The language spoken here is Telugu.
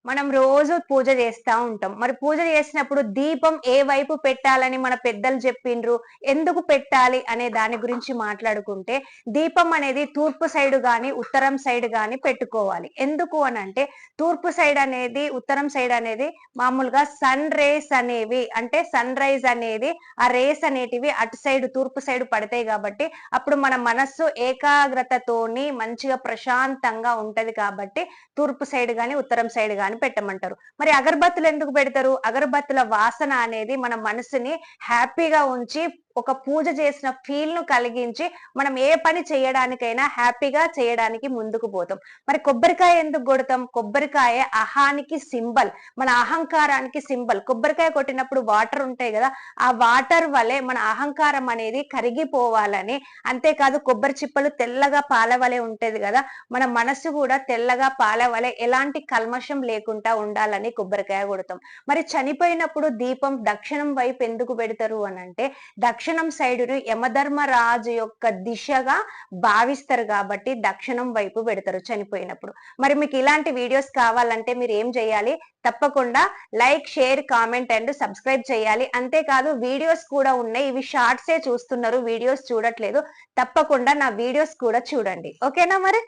మనం రోజు పూజ చేస్తా ఉంటాం. మరి పూజ చేసినప్పుడు దీపం ఏ వైపు పెట్టాలని మన పెద్దలు చెప్పిండ్రు, ఎందుకు పెట్టాలి అనే దాని గురించి మాట్లాడుకుంటే, దీపం అనేది తూర్పు సైడ్ గాని, ఉత్తరం సైడ్ గాని పెట్టుకోవాలి. ఎందుకు అనంటే, తూర్పు సైడ్ అనేది, ఉత్తరం సైడ్ అనేది మామూలుగా సన్ రేస్ అనేవి అంటే సన్ రైజ్ అనేది ఆ రేస్ అనేటివి అటు సైడ్ తూర్పు సైడ్ పడతాయి కాబట్టి అప్పుడు మన మనస్సు ఏకాగ్రతతోని మంచిగా ప్రశాంతంగా ఉంటది కాబట్టి తూర్పు సైడ్ గాని, ఉత్తరం సైడ్ గాని పెట్టమంటారు. మరి అగరబత్తులు ఎందుకు పెడతారు? అగరబత్తుల వాసన అనేది మన మనసుని హ్యాపీగా ఉంచి ఒక పూజ చేసిన ఫీల్ ను కలిగించి మనం ఏ పని చేయడానికైనా హ్యాపీగా చేయడానికి ముందుకు పోతాం. మరి కొబ్బరికాయ ఎందుకు కొడతాం? కొబ్బరికాయ అహానికి సింబల్, మన అహంకారానికి సింబల్. కొబ్బరికాయ కొట్టినప్పుడు వాటర్ ఉంటాయి కదా, ఆ వాటర్ వలె మన అహంకారం అనేది కరిగిపోవాలని, అంతేకాదు కొబ్బరి చిప్పలు తెల్లగా పాల వలె ఉంటది కదా, మన మనసు కూడా తెల్లగా పాల వలె ఎలాంటి కల్మషం లేకుండా ఉండాలని కొబ్బరికాయ కొడతాం. మరి చనిపోయినప్పుడు దీపం దక్షిణం వైపు ఎందుకు పెడతారు అనంటే, దక్షిణం సైడును యమధర్మరాజు యొక్క దిశగా భావిస్తారు కాబట్టి దక్షిణం వైపు పెడతారు చనిపోయినప్పుడు. మరి మీకు ఇలాంటి వీడియోస్ కావాలంటే మీరు ఏం చేయాలి? తప్పకుండా like, share, comment and subscribe చేయాలి. అంతేకాదు వీడియోస్ కూడా ఉన్నాయి. ఇవి షార్ట్సే చూస్తున్నారు, వీడియోస్ చూడట్లేదు. తప్పకుండా నా వీడియోస్ కూడా చూడండి. ఓకేనా మరి?